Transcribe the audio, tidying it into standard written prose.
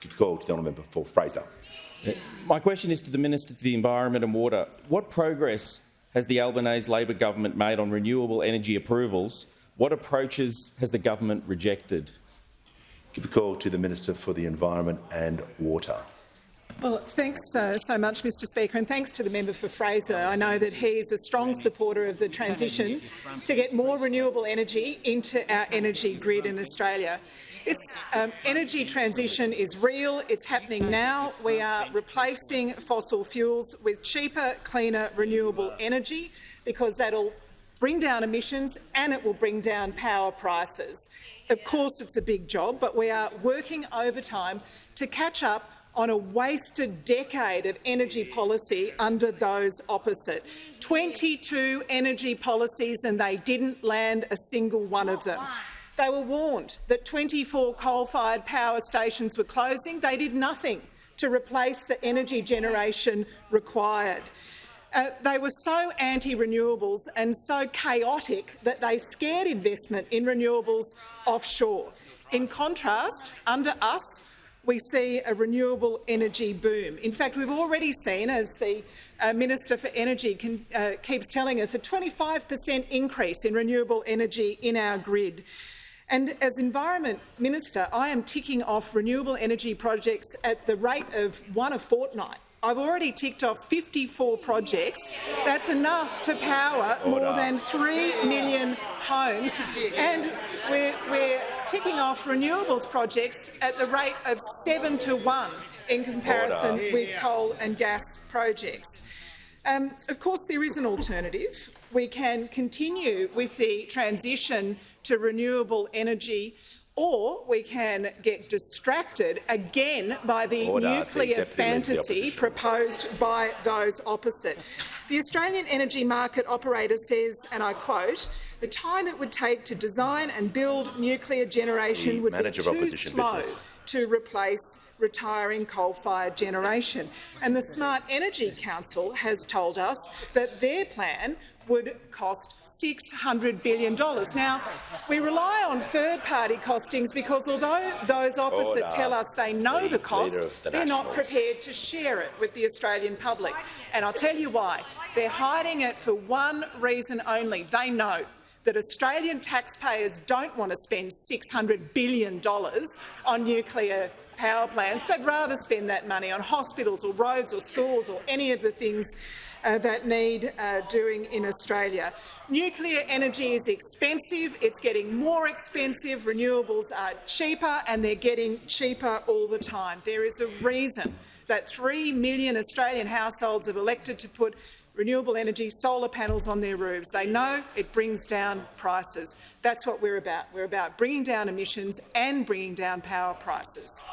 Give call to the honourable member for Fraser. My question is to the Minister for the Environment and Water. What progress has the Albanese Labor government made on renewable energy approvals? What approaches has the government rejected? Give a call to the Minister for the Environment and Water. Well, thanks so much, Mr Speaker, and thanks to the member for Fraser. I know that he is a strong supporter of the transition to get more renewable energy into our energy grid in Australia. This energy transition is real. It's happening now. We are replacing fossil fuels with cheaper, cleaner, renewable energy because that'll bring down emissions and it will bring down power prices. Of course, it's a big job, but we are working overtime to catch up on a wasted decade of energy policy under those opposite. 22 energy policies and they didn't land a single one of them. They were warned that 24 coal-fired power stations were closing. They did nothing to replace the energy generation required. They were so anti-renewables and so chaotic that they scared investment in renewables offshore. In contrast, under us, we see a renewable energy boom. In fact, we've already seen, as the Minister for Energy keeps telling us, a 25% increase in renewable energy in our grid. And as Environment Minister, I am ticking off renewable energy projects at the rate of one a fortnight. I've already ticked off 54 projects. That's enough to power more than 3 million homes. And we're ticking off renewables projects at the rate of 7 to 1 in comparison with coal and gas projects. Of course, there is an alternative. We can continue with the transition to renewable energy, or we can get distracted again by the nuclear fantasy proposed by those opposite. The Australian Energy Market Operator says, and I quote, "The time it would take to design and build nuclear generation would be too slow to replace retiring coal-fired generation." And the Smart Energy Council has told us that their plan would cost $600 billion. Now, we rely on third-party costings because although those opposite tell us they know the cost, they're not prepared to share it with the Australian public. And I'll tell you why. They're hiding it for one reason only. They know that Australian taxpayers don't want to spend $600 billion on nuclear power plants. They'd rather spend that money on hospitals or roads or schools or any of the things that need doing in Australia. Nuclear energy is expensive. It's getting more expensive. Renewables are cheaper and they're getting cheaper all the time. There is a reason that 3 million Australian households have elected to put renewable energy solar panels on their roofs. They know it brings down prices. That's what we're about. We're about bringing down emissions and bringing down power prices.